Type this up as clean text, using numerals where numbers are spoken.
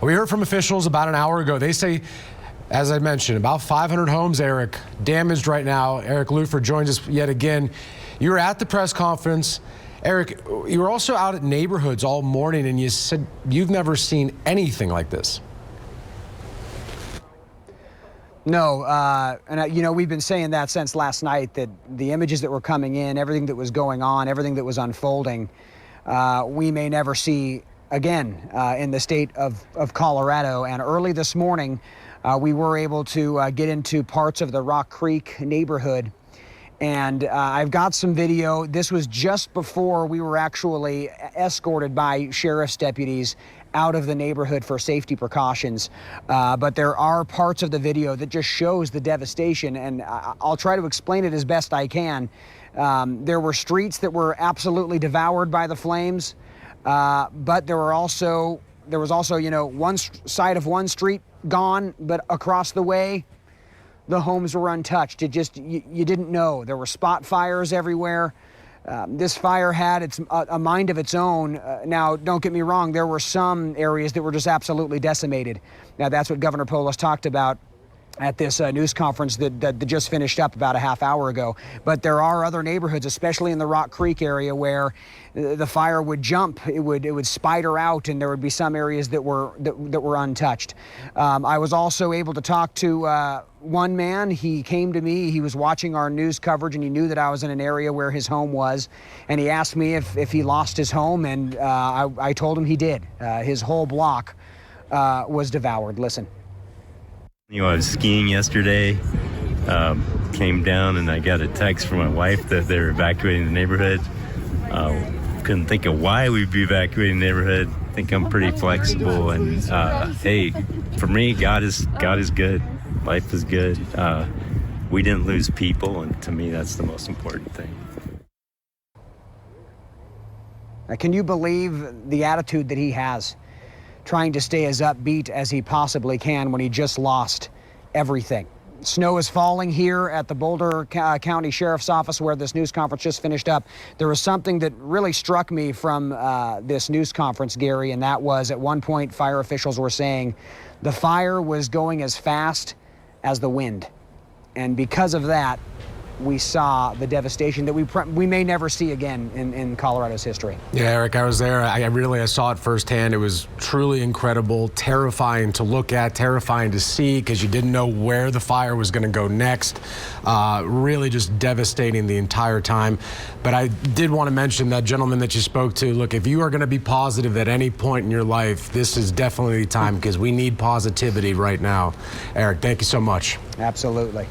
We heard from officials about an hour ago. They say, as I mentioned, about 500 homes, Eric, damaged right now. Eric Lupher joins us yet again. You were at the press conference. Eric, you were also out at neighborhoods all morning, and you said you've never seen anything like this. No, and you know, we've been saying that since last night, that the images that were coming in, everything that was going on, everything that was unfolding, we may never see again in the state of Colorado. And early this morning, we were able to get into parts of the Rock Creek neighborhood. And I've got some video. This was just before we were actually escorted by sheriff's deputies out of the neighborhood for safety precautions. But there are parts of the video that just shows the devastation, and I'll try to explain it as best I can. There were streets that were absolutely devoured by the flames, but there was also, you know, one side of one street gone, but across the way, the homes were untouched. It just, you didn't know. There were spot fires everywhere. This fire had a mind of its own. Now, don't get me wrong, there were some areas that were just absolutely decimated. Now, that's what Governor Polis talked about at this news conference that just finished up about a half hour ago. But there are other neighborhoods, especially in the Rock Creek area, where the fire would jump, it would spider out, and there would be some areas that were untouched. I was also able to talk to one man. He came to me, he was watching our news coverage, and he knew that I was in an area where his home was, and he asked me if he lost his home, and I told him he did. His whole block was devoured. Listen. You know, I was skiing yesterday, came down, and I got a text from my wife that they're evacuating the neighborhood. Couldn't think of why we'd be evacuating the neighborhood. I think I'm pretty flexible, and hey, for me, God is good. Life is good. We didn't lose people, and to me, that's the most important thing. Now, can you believe the attitude that he has, trying to stay as upbeat as he possibly can when he just lost everything? Snow is falling here at the Boulder County Sheriff's Office, where this news conference just finished up. There was something that really struck me from this news conference, Gary, and that was, at one point, fire officials were saying the fire was going as fast as the wind. And because of that, we saw the devastation that we may never see again in Colorado's history. Yeah, Eric, I was there. I saw it firsthand. It was truly incredible, terrifying to look at, terrifying to see, because you didn't know where the fire was going to go next. Really just devastating the entire time. But I did want to mention that gentleman that you spoke to. Look, if you are going to be positive at any point in your life, this is definitely the time, because we need positivity right now. Eric, thank you so much. Absolutely.